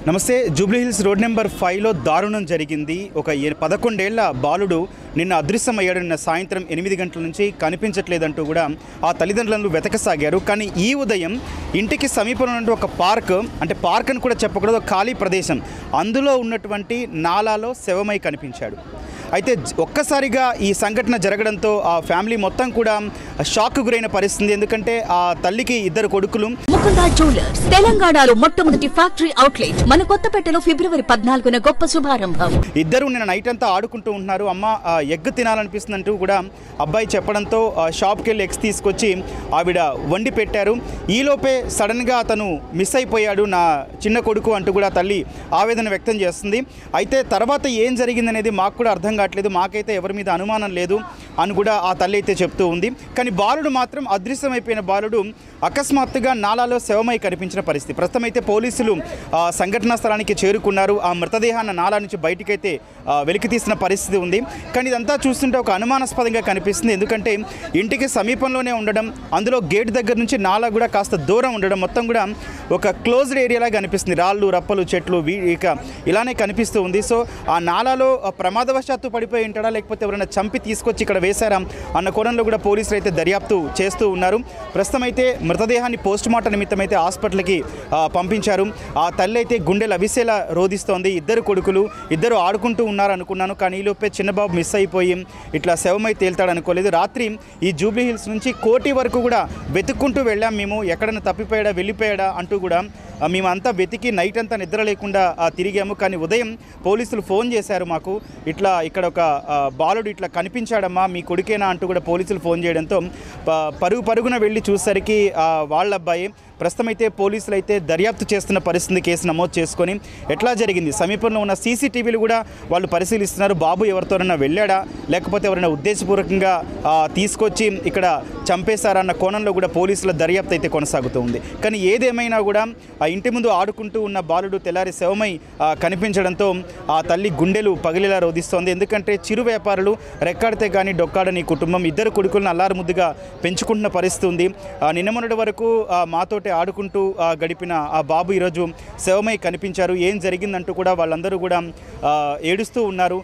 నమస్తే. Jubilee Hills road number 5లో దారుణం జరిగింది. ఒక 11 ఏళ్ల బాలుడు నిన్న అదృశ్యమయ్యాడు. నిన్న సాయంత్రం 8 గంటల నుంచి కనిపించట్లేదంటూ కూడా ఆ తల్లిదండ్రులను వెతకసాగారు. కానీ ఈ ఉదయం ఇంటికి సమీపంలో ఉన్న ఒక పార్క్, అంటే పార్క్ అని కూడా చెప్పకూడదు, ఖాళీ ప్రదేశం, అందులో ఉన్నటువంటి నాలాలో శవమై కనిపించాడు. అయితే ఒక్కసారిగా ఈ సంఘటన జరగడంతో ఆ ఫ్యామిలీ మొత్తం కూడా షాక్ గురైన పరిస్థితి. ఎందుకంటే ఆ తల్లికి 2 కొడుకులు. ముకుందా జ్యువెలర్స్ తెలంగాణలో మొట్టమొదటి ఫ్యాక్టరీ అవుట్లెట్ మన కొత్తపేటలో ఫిబ్రవరి 14న గొప్ప శుభారంభం. ఇద్దరు నిన్న నైట్ అంతా ఆడుకుంటూ ఉంటున్నారు. అమ్మ ఎగ్ తినాలనిపిస్తుందంటూ కూడా అబ్బాయి చెప్పడంతో షాప్కి వెళ్ళి ఎగ్స్ తీసుకొచ్చి ఆవిడ వండి పెట్టారు. ఈలోపే సడన్గా అతను మిస్ అయిపోయాడు, నా చిన్న కొడుకు అంటూ కూడా తల్లి ఆవేదన వ్యక్తం చేస్తుంది. అయితే తర్వాత ఏం జరిగిందనేది మాకు కూడా అర్థం కావట్లేదు. మాకైతే ఎవరి మీద అనుమానం లేదు అని కూడా ఆ తల్లి అయితే చెప్తూ ఉంది. కానీ బాలుడు మాత్రం, అదృశ్యమైపోయిన బాలుడు అకస్మాత్తుగా నాలాలో శవమై కనిపించిన పరిస్థితి. ప్రస్తుతం అయితే పోలీసులు సంఘటనా స్థలానికి చేరుకున్నారు. ఆ మృతదేహాన్ని నాలా నుంచి బయటికైతే వెలికి తీసిన పరిస్థితి ఉంది. కానీ ఇదంతా చూస్తుంటే ఒక అనుమానాస్పదంగా కనిపిస్తుంది. ఎందుకంటే ఇంటికి సమీపంలోనే ఉండడం, అందులో గేట్ దగ్గర నుంచి నాలా కూడా కాస్త దూరం ఉండడం, మొత్తం కూడా ఒక క్లోజ్డ్ ఏరియాలాగా కనిపిస్తుంది. రాళ్ళు, రప్పలు, చెట్లు ఇక ఇలానే కనిపిస్తూ ఉంది. సో ఆ నాలాలో ప్రమాదవశాత్తు పడిపోయి ఉంటాడా, లేకపోతే ఎవరైనా చంపి తీసుకొచ్చి ఇక్కడ వేశారా అన్న కోణంలో కూడా పోలీసులు అయితే దర్యాప్తు చేస్తూ ఉన్నారు. ప్రస్తుతం అయితే మృతదేహాన్ని పోస్టుమార్టం నిమిత్తం అయితే హాస్పిటల్కి పంపించారు. ఆ తల్లి అయితే గుండెలు అవిసేలా రోధిస్తోంది. 2 కొడుకులు, 2 ఆడుకుంటూ ఉన్నారు అనుకున్నాను, కానీ ఈలోపే చిన్నబాబు మిస్ అయిపోయి ఇట్లా శవమై తేల్తాడు అనుకోలేదు. రాత్రి ఈ జూబ్లీహిల్స్ నుంచి కోటి వరకు కూడా వెతుక్కుంటూ వెళ్ళాం మేము, ఎక్కడైనా తప్పిపోయాడా, వెళ్ళిపోయాడా అంటూ కూడా మేమంతా వెతికి నైట్ అంతా నిద్ర లేకుండా తిరిగాము. కానీ ఉదయం పోలీసులు ఫోన్ చేశారు మాకు, ఇట్లా ఇక్కడ ఒక బాలుడు ఇట్లా కనిపించాడమ్మా, మీ కొడుకేనా అంటూ కూడా పోలీసులు ఫోన్ చేయడంతో పరుగున వెళ్ళి చూసేసరికి వాళ్ళ అబ్బాయి. ప్రస్తుతం అయితే పోలీసులు అయితే దర్యాప్తు చేస్తున్న పరిస్థితి, కేసు నమోదు చేసుకొని ఎట్లా జరిగింది, సమీపంలో ఉన్న సీసీటీవీలు కూడా వాళ్ళు పరిశీలిస్తున్నారు. బాబు ఎవరితోనైనా వెళ్ళాడా, లేకపోతే ఎవరైనా ఉద్దేశపూర్వకంగా తీసుకొచ్చి ఇక్కడ చంపేశారన్న కోణంలో కూడా పోలీసుల దర్యాప్తు అయితే కొనసాగుతూ ఉంది. కానీ ఏదేమైనా కూడా ఆ ఇంటి ముందు ఆడుకుంటూ ఉన్న బాలుడు తెల్లారి శవమై కనిపించడంతో ఆ తల్లి గుండెలు పగిలేలా రోధిస్తోంది. ఎందుకంటే చిరు వ్యాపారులు, రెక్కాడితే కానీ డొక్కాడని కుటుంబం, 2 కొడుకులను అల్లారు ముద్దుగా పెంచుకుంటున్న పరిస్థితి ఉంది. నిన్న మొన్నటి వరకు మాతోటి ఆడుకుంటూ గడిపిన ఆ బాబు ఈరోజు శవమై కనిపించారు. ఏం జరిగిందంటూ కూడా వాళ్ళందరూ కూడా ఏడుస్తూ ఉన్నారు.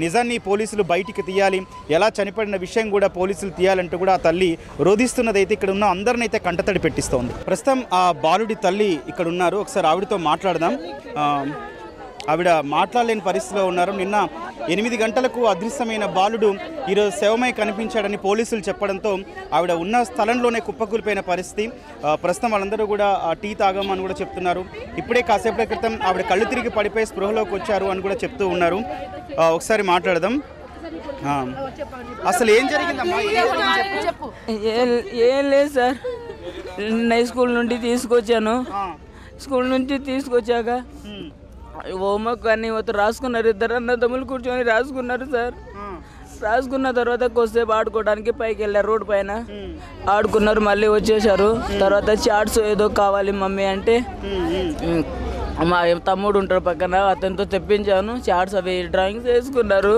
నిజాన్ని పోలీసులు బయటికి తీయాలి, ఎలా చనిపడిన విషయం కూడా పోలీసులు తీయాలంటూ కూడా ఆ తల్లి రోధిస్తున్నదైతే ఇక్కడ ఉన్న అందరినైతే కంటతడి పెట్టిస్తోంది. ప్రస్తుతం ఆ బాలుడి తల్లి ఇక్కడ ఉన్నారు, ఒకసారి ఆవిడతో మాట్లాడదాం. ఆవిడ మాట్లాడలేని పరిస్థితిలో ఉన్నారు. నిన్న 8 గంటలకు అదృశ్యమైన బాలుడు ఈరోజు శవమై కనిపించాడని పోలీసులు చెప్పడంతో ఆవిడ ఉన్న స్థలంలోనే కుప్పకూలిపోయిన పరిస్థితి. ప్రస్తుతం వాళ్ళందరూ కూడా టీ తాగమని కూడా చెప్తున్నారు. ఇప్పుడే కాసేపటి క్రితం ఆవిడ కళ్ళు తిరిగి పడిపోయి స్పృహలోకి వచ్చారు అని కూడా చెప్తూ ఉన్నారు. ఒకసారి మాట్లాడదాం. అసలు ఏం జరిగిందమ్మా? ఏం లేదు సార్, స్కూల్ నుండి తీసుకొచ్చాను. స్కూల్ నుంచి తీసుకొచ్చాక హోంవర్క్ అన్ని రాసుకున్నారు. 2 అన్నదమ్ములు కూర్చొని రాసుకున్నారు సార్. రాసుకున్న తర్వాత కొద్దిసేపు ఆడుకోవడానికి పైకి వెళ్ళారు, రోడ్డు పైన ఆడుకున్నారు, మళ్ళీ వచ్చేసారు. తర్వాత చాట్స్ ఏదో కావాలి మమ్మీ అంటే మా తమ్ముడు ఉంటారు పక్కన, అతనితో తెప్పించాను. చాట్స్ అవి డ్రాయింగ్స్ వేసుకున్నారు,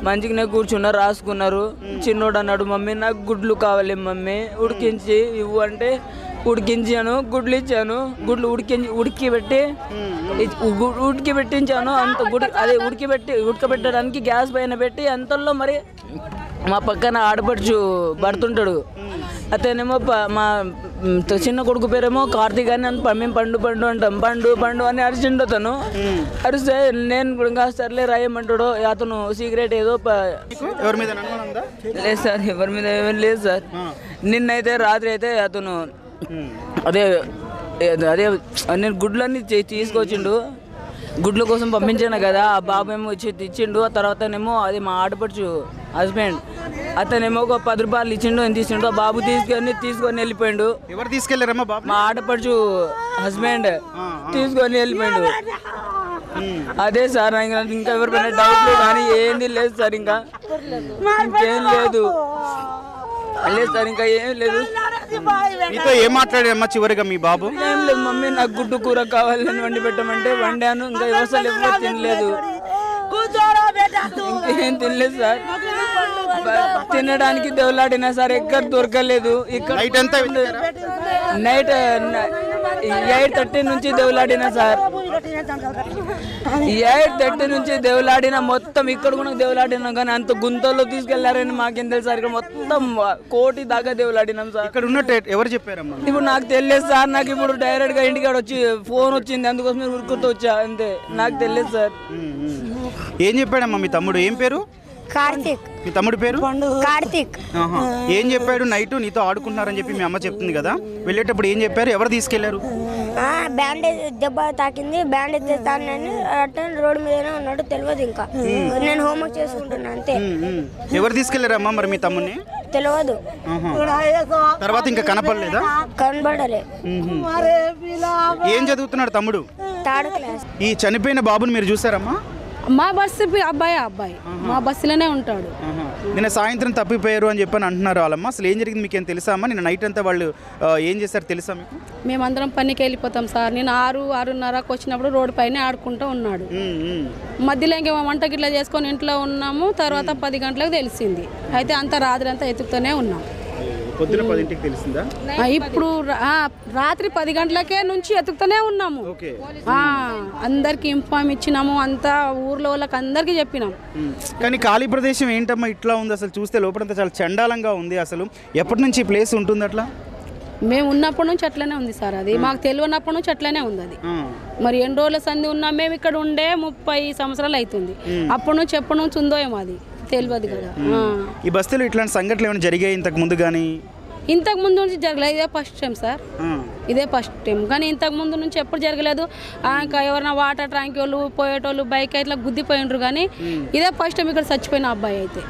మంచిగానే కూర్చున్నారు, రాసుకున్నారు. చిన్నోడు అన్నాడు, మమ్మీ నాకు గుడ్లు కావాలి మమ్మీ, ఉడికించి ఇవ్వు అంటే ఉడికించాను, గుడ్లు ఇచ్చాను. గుడ్లు ఉడికి పెట్టించాను. అంత అదే ఉడకబెట్టడానికి గ్యాస్ పైన పెట్టి అంతల్లో మరి మా పక్కన ఆడపడుచు భర్తుంటాడు, అతనేమో మా చిన్న కొడుకు పేరేమో కార్తీక్ అని, మేము పండు అంటాం, పండు అని అరిచిండు. అతను అరిస్తే నేను ఇంకా సర్లే రాయమంటాడు. అతను సీక్రెట్ ఏదో లేదు సార్, ఎవరి మీద ఏమీ లేదు సార్. నిన్నైతే రాత్రి అయితే అతను అదే నేను గుడ్లన్నీ తీసుకొచ్చిండు, గుడ్ల కోసం పంపించాను కదా. ఆ బాబు ఏమో వచ్చి ఇచ్చిండు. ఆ తర్వాతనేమో అది మా ఆడపడుచు హస్బెండ్, అతనేమో ఒక 10 రూపాయలు ఇచ్చిండు అని తీసిండు. ఆ బాబు తీసుకొని వెళ్ళిపోయిండు. ఎవరు తీసుకెళ్లారమ్మా? బాబు మా ఆడపడుచు హస్బెండ్ తీసుకొని వెళ్ళిపోయిండు. అదే సార్, ఇంకా ఎవరికైనా డౌట్ లేదు కానీ ఏంది లేదు సార్, ఇంకేం లేదు సార్, ఇంకా ఏం లేదు. మీతో ఏం మాట్లాడారమ్మా చివరిగా మీ బాబు? ఏం లేదు మమ్మీ, నాకు గుడ్డు కూర కావాలని వండి పెట్టమంటే వండాను. ఇంకా అసలు ఎవరు తినలేదు, ఇంకేం తినలేదు సార్. తినడానికి దేవులాడినా సార్ ఎక్కడ దొరకలేదు. ఇక్కడ నైట్ 8:30 నుంచి దేవులాడినా సార్. 8:30 నుంచి దేవులాడిన మొత్తం ఇక్కడ కూడా దేవులాడినాం కానీ అంత గుంతల్లో తీసుకెళ్లారని మాకేం తెలుసు సార్. ఇక్కడ మొత్తం 1 కోటి దాకా దేవులాడినాం సార్. ఇక్కడ ఉన్నట్టు ఎవరు చెప్పారమ్మా? ఇప్పుడు నాకు తెలియదు సార్. నాకు ఇప్పుడు డైరెక్ట్ గా ఇంటికాడ వచ్చి ఫోన్ వచ్చింది, అందుకోసం ఉరుకుతూ వచ్చా అంతే. నాకు తెలియదు సార్. ఏం చెప్పాడమ్మా మీ తమ్ముడు? ఏం పేరు? కార్తిక్. మీ తమ్ముడు పేరు? కార్తిక్. ఏం చెప్పాడు? నైట్ నీతో ఆడుకుంటున్నారని చెప్పి మీ అమ్మ చెప్తుంది కదా, వెళ్ళేటప్పుడు ఏం చెప్పారు? ఎవరు తీసుకెళ్లారు? బ్యాండేజ్ దెబ్బ తాకింది, బ్యాండేజ్ తెస్తానని అట్లా రోడ్డు మీదనే ఉన్నాడు, తెలియదు. ఇంకా నేను హోంవర్క్ చేసుకుంటున్నా అంతే. ఎవరు తీసుకెళ్లారమ్మా మరి మీ తమ్ముడిని? తెలియదు. తర్వాత ఇంకా కనపడలేదా? కనబడలే. ఏం చదువుతున్నాడు తమ్ముడు? 3rd class. ఈ చనిపోయిన బాబుని మీరు చూసారమ్మా? మా బస్సు అబ్బాయి మా బస్సులోనే ఉంటాడు. నిన్న సాయంత్రం తప్పిపోయారు అని చెప్పని అంటున్నారు వాళ్ళమ్మ. అసలు ఏం జరిగింది మీకేం తెలుసా అమ్మా? నిన్న నైట్ అంతా వాళ్ళు ఏం చేశారు తెలుసా మీకు? మేమందరం పనికి వెళ్ళిపోతాం సార్. నేను 6:30కు వచ్చినప్పుడు రోడ్డు పైన ఆడుకుంటూ ఉన్నాడు. మధ్యలో ఇంకా వంట గిట్లా చేసుకొని ఇంట్లో ఉన్నాము. తర్వాత 10 గంటలకు తెలిసింది. అయితే అంత రాత్రి అంతా ఎత్తుకుతూనే ఉన్నాం. పొద్దున 10ంటికి తెలిసిందా? ఇప్పుడు రాత్రి 10 గంటలకే నుంచి ఎత్తుకుతూనే ఉన్నాము. అందరికి ఇన్ఫార్మ్ ఇచ్చినాము, అంతా ఊర్లో వాళ్ళకి అందరికి చెప్పినాం. కానీ ఖాళీ ప్రదేశం ఏంటమ్మా ఇట్లా ఉంది? అసలు చూస్తే లోపలంతా చాలా చండాలంగా ఉంది. అసలు ఎప్పటి నుంచి ఈ ప్లేస్ ఉంటుంది అట్లా? మేము ఉన్నప్పటి నుంచి అట్లనే ఉంది సార్. అది మాకు తెలియనప్పటి నుంచి అట్లనే ఉంది అది. మరి ఎన్ని రోజుల సంది ఉన్నాం మేము ఇక్కడ ఉండే? 30 సంవత్సరాలు అవుతుంది. అప్పటి నుంచి ఎప్పటి నుంచి ఉందో ఏమో అది తెలియదు కదా. ఈ బస్తీలో ఇట్లాంటి సంఘటనలు ఏమైనా జరిగాయి ఇంతకు ముందు? కానీ ఇంతకు ముందు నుంచి జరగలేదు. ఇదే ఫస్ట్ టైం సార్. ఇదే ఫస్ట్ టైం. కానీ ఇంతకు ముందు నుంచి ఎప్పుడు జరగలేదు. ఇంకా ఎవరైనా వాటర్ ట్యాంక్ వాళ్ళు పోయేటోళ్ళు బైక్ ఇట్లా గుద్దిపోయిండ్రు. కానీ ఇదే ఫస్ట్ టైం ఇక్కడ చచ్చిపోయిన అబ్బాయి అయితే.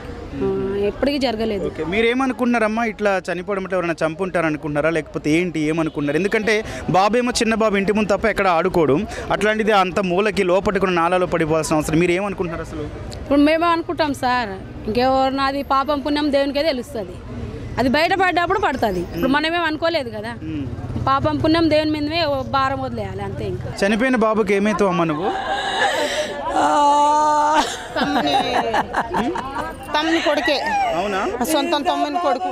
ఎప్పటికీ జరగలేదు. మీరేమనుకున్నారమ్మా? ఇట్లా చనిపోవడం అంటే ఎవరైనా చంపుంటారు అనుకున్నారా, లేకపోతే ఏంటి ఏమనుకున్నారు? ఎందుకంటే బాబు ఏమో చిన్న బాబు ఇంటి ముందు తప్ప ఎక్కడ ఆడుకోవడం, అట్లాంటిది అంత మూలకి లోపలికి కూడా నాలాలో పడిపోవాల్సిన అవసరం మీరేమనుకుంటున్నారు అసలు? ఇప్పుడు మేమే అనుకుంటాం సార్, ఇంకెవరినది పాపం పుణ్యం దేవునికే తెలుస్తుంది. అది బయటపడ్డప్పుడు పడుతుంది. ఇప్పుడు మనమేం అనుకోలేదు కదా. పాపం పుణ్యం దేవుని మీదనే భారం వదిలేయాలి అంతే. ఇంకా చనిపోయిన బాబుకి ఏమైతావు అమ్మ నువ్వు? తమ్ముని కొడుకే. అవునా? సొంతం తమ్ముని కొడుకు.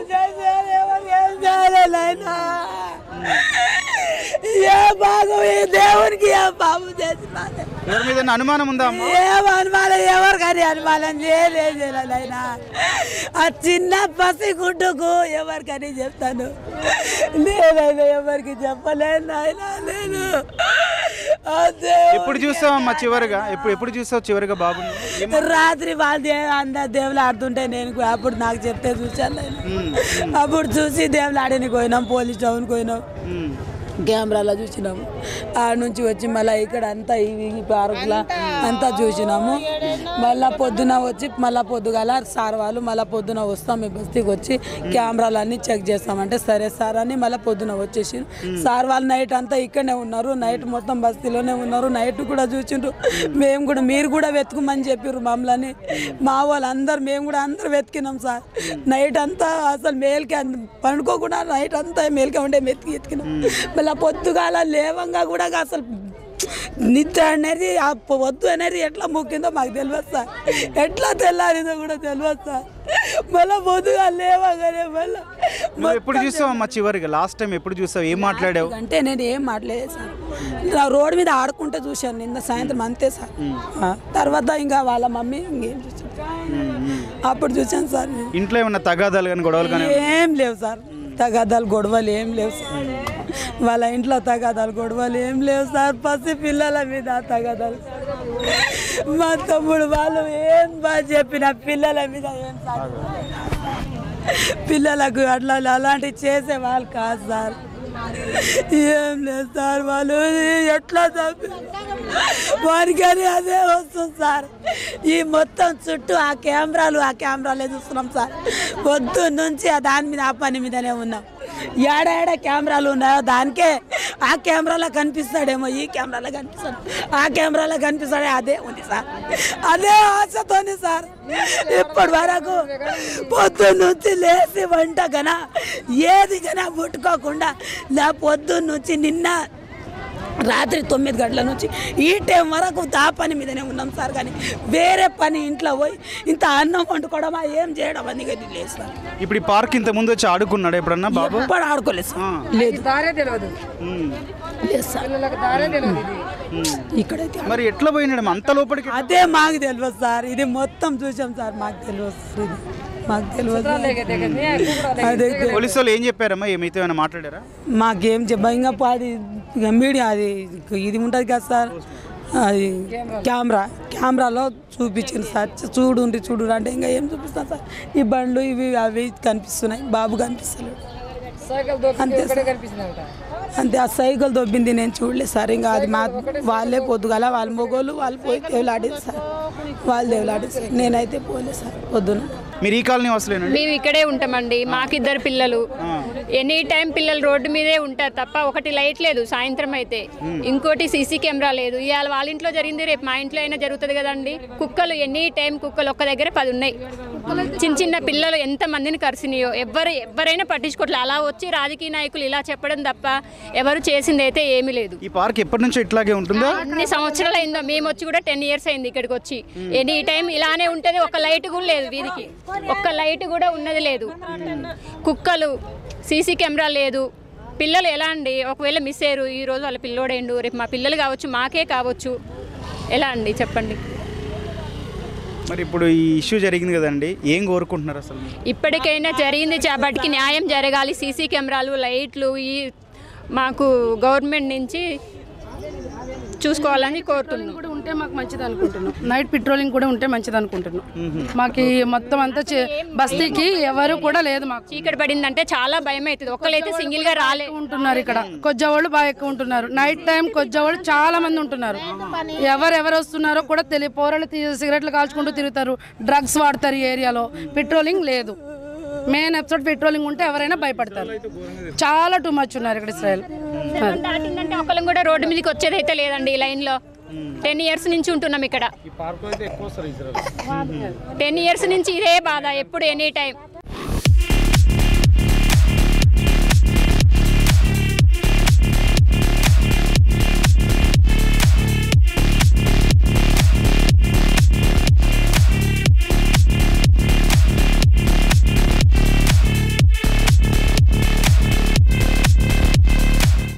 దేవునికి ఎవరి మీద అనుమానం ఉందా? ఎవరు కానీ అనుమానం చేయలేదైనా. ఆ చిన్న పసి గుడ్డుకు ఎవరికని చెప్తాను. లేదైనా ఎవరికి చెప్పలేదు ఆయన. నేను ఎప్పుడు చూస్తావమ్మా చివరిగా? ఎప్పుడు చూస్తావు చివరిగా బాబుని? రాత్రి వాళ్ళు అందరు దేవులు ఆడుతుంటే నేను అప్పుడు నాకు చెప్తే చూసాను. అప్పుడు చూసి దేవులు ఆడడానికి పోయినాం, పోలీస్ స్టేషన్కి పోయినాం, కెమెరాలో చూసినాము. ఆడ నుంచి వచ్చి మళ్ళీ ఇక్కడ అంతా ఈ పార్కులో అంతా చూసినాము. మళ్ళీ పొద్దున వచ్చి మళ్ళీ పొద్దుగాల సార్ వాళ్ళు మళ్ళీ పొద్దున వస్తాం మీ బస్తీకి వచ్చి కెమెరాలు అన్నీ చెక్ చేస్తామంటే సరే సార్ అని మళ్ళీ పొద్దున వచ్చేసి సార్ వాళ్ళు నైట్ అంతా ఇక్కడనే ఉన్నారు. నైట్ మొత్తం బస్తీలోనే ఉన్నారు. నైట్ కూడా చూసిండ్రు. మేము కూడా మీరు కూడా వెతుకుమని చెప్పారు మమ్మల్ని. మా వాళ్ళందరూ మేము కూడా అందరు వెతికినాం సార్. నైట్ అంతా అసలు మేల్కే పండుకోకుండా నైట్ అంతా మేల్కే ఉండే ఎతికినాం. మళ్ళీ పొద్దుగాల లేవంగా కూడా అసలు నిద్ర అనేది వద్దు అనేది ఎట్లా మొక్కిందో మాకు తెలియదు సార్. ఎట్లా తెల్లారిందో కూడా తెలియదు సార్. మళ్ళీ పొద్దుగా లేవగానే మళ్ళీ ఎప్పుడు చూసావమ్మా చివరిగా? లాస్ట్ టైం ఎప్పుడు చూసావు? ఏం మాట్లాడావు? అంటే నేను ఏం మాట్లాడలేదు సార్. నా రోడ్డు మీద ఆడుకుంటే చూశాను నిన్న సాయంత్రం అంతే సార్. తర్వాత ఇంకా వాళ్ళ మమ్మీ ఇంకేం చూసాను అప్పుడు చూశాను సార్. ఇంట్లో ఏమన్నా తగాదాలు కానీ గొడవలు కానీ? ఏం లేవు సార్. తగాదాలు గొడవలు ఏం లేవు సార్. వాళ్ళ ఇంట్లో తగాదాలు గొడవలు ఏం లేవు సార్. పసి పిల్లల మీద తగాదాలు. మా తమ్ముడు వాళ్ళు ఏం బాగా చెప్పిన పిల్లల మీద ఏం సార్, పిల్లలకు అట్లా అలాంటివి చేసే వాళ్ళు కాదు సార్. ఏం లేదు సార్. వాళ్ళు ఎట్లా వారికి అదే వస్తుంది సార్. ఈ మొత్తం చుట్టూ ఆ కెమెరాలే చూస్తున్నాం సార్. పొద్దు నుంచి దాని మీద ఆ పని మీదనే ఉన్నాం. ఏడ కెమెరాలు ఉన్నాయో దానికే ఆ కెమెరాలో కనిపిస్తాడేమో, ఈ కెమెరాలో కనిపిస్తాడు, ఆ కెమెరాలో కనిపిస్తాడే. అదే ఉంది సార్. అదే ఆశతోని సార్ ఇప్పటి వరకు పొద్దు నుంచి లేచి వంట గనా ఏది గనా ముట్టుకోకుండా పొద్దున్న నుంచి నిన్న రాత్రి 9 గంటల నుంచి ఈ టైం వరకు ఆ పని మీదనే ఉన్నాం సార్. కానీ వేరే పని ఇంట్లో పోయి ఇంత అన్నం వండుకోవడం ఏం చేయడం అని లేదు సార్. ఇప్పుడు ఈ పార్క్ ఇంత ముందు వచ్చి ఆడుకున్నాడు ఎప్పుడన్నా బాబు? ఎప్పుడు ఆడుకోలేదు సార్. లేదు లేదు సార్. ఇక్కడైతే మరి ఎట్లా పోయినాడు అంత లోపలికి? అదే మాకు తెలియదు సార్, ఇది మొత్తం చూసాం సార్, మాకు తెలియదు సార్, ఇది మాకు తెలియదు. అదే పోలీసు వాళ్ళు ఏం చెప్పారమ్మా? ఏమైతే ఏమైనా మాట్లాడారా? మాకేం చెప్పా, ఇంకా అది మీడియా అది ఇది ఉంటుంది కదా సార్, అది కెమెరాలో చూపించింది సార్, చూడు అంటే ఇంకా ఏం చూపిస్తాను సార్, ఈ బండ్లు ఇవి అవి కనిపిస్తున్నాయి, బాబు కనిపిస్తలేడు అంతే సార్. అంతే, ఆ సైకిల్ దొబ్బింది నేను చూడలేదు సార్. ఇంకా అది వాళ్ళే పొద్దుగల వాళ్ళ మొగోళ్ళు వాళ్ళు పోయి దేవులాడేది సార్, వాళ్ళు దేవులాడేది సార్, నేనైతే పోలేదు సార్ పొద్దున. మీరు ఈ కాలనీ వస్తలేనండి? మేము ఇక్కడే ఉంటామండి, మాకు 2 పిల్లలు, ఎనీ టైం పిల్లలు రోడ్డు మీదే ఉంటారు తప్ప, ఒకటి లైట్ లేదు సాయంత్రం అయితే, ఇంకోటి సీసీ కెమెరా లేదు. ఇవాళ వాళ్ళ ఇంట్లో జరిగింది రేపు మా ఇంట్లో అయినా జరుగుతుంది కదండి. కుక్కలు ఎనీ టైం కుక్కలు ఒక్క దగ్గర 10 ఉన్నాయి. చిన్న పిల్లలు ఎంత మందిని కరిసినాయో ఎవరైనా పట్టించుకోవట్లేదు. అలా వచ్చి రాజకీయ నాయకులు ఇలా చెప్పడం తప్ప ఎవరు చేసింది అయితే ఏమీ లేదు. ఈ పార్క్ ఎప్పటి నుంచి ఇట్లాగే ఉంటుందా? అన్ని సంవత్సరాలు అయిందో, మేము వచ్చి కూడా 10 years అయింది ఇక్కడికి వచ్చి. ఎనీ టైం ఇలానే ఉంటుంది, ఒక లైట్ కూడా లేదు వీధికి, ఒక్క లైట్ కూడా ఉన్నది లేదు. కుక్కలు, సీసీ కెమెరా లేదు. పిల్లలు ఎలా అండి, ఒకవేళ మిస్ అయ్యారు, ఈరోజు వాళ్ళ పిల్లోడేండు, రేపు మా పిల్లలు కావచ్చు, మాకే కావచ్చు, ఎలా అండి చెప్పండి. మరి ఇప్పుడు ఈ ఇష్యూ జరిగింది కదండి, ఏం కోరుకుంటున్నారు అసలు? ఇప్పటికైనా జరిగింది కాబట్టి న్యాయం జరగాలి. సీసీ కెమెరాలు, లైట్లు ఈ మాకు గవర్నమెంట్ నుంచి చూసుకోవాలని కోరుతున్నాం. కూడా ఉంటే మాకు మంచిది అనుకుంటున్నాం, నైట్ పెట్రోలింగ్ కూడా ఉంటే మంచిది అనుకుంటున్నాం. మాకు మొత్తం అంతా బస్తీకి ఎవరు కూడా లేదు. మాకు చీకటి పడిందంటే చాలా భయం అవుతుంది. ఒక్కరైతే సింగిల్ గా రాలే ఉంటున్నారు ఇక్కడ, కొజ్జవాళ్ళు బాగా ఎక్కువ ఉంటున్నారు. నైట్ టైం కొజ్జవాళ్ళు చాలా మంది ఉంటున్నారు. ఎవరెవరు వస్తున్నారో కూడా తెలియదు. పోరలు సిగరెట్లు కాల్చుకుంటూ తిరుగుతారు, డ్రగ్స్ వాడతారు. ఈ ఏరియాలో పెట్రోలింగ్ లేదు. మెయిన్ ఎపిసోడ్ పెట్రోలింగ్ ఉంటే ఎవరైనా భయపడతారు. చాలా టూ మచ్ ఉన్నారు ఇక్కడ ఇస్రాయల్. దాటిందంటే ఒకళ్ళం కూడా రోడ్డు మీదకి వచ్చేది అయితే లేదండి. ఈ లైన్ లో 10 years నుంచి ఉంటున్నాం ఇక్కడ. 10 years నుంచి ఇదే బాధ, ఎప్పుడు ఎనీ టైం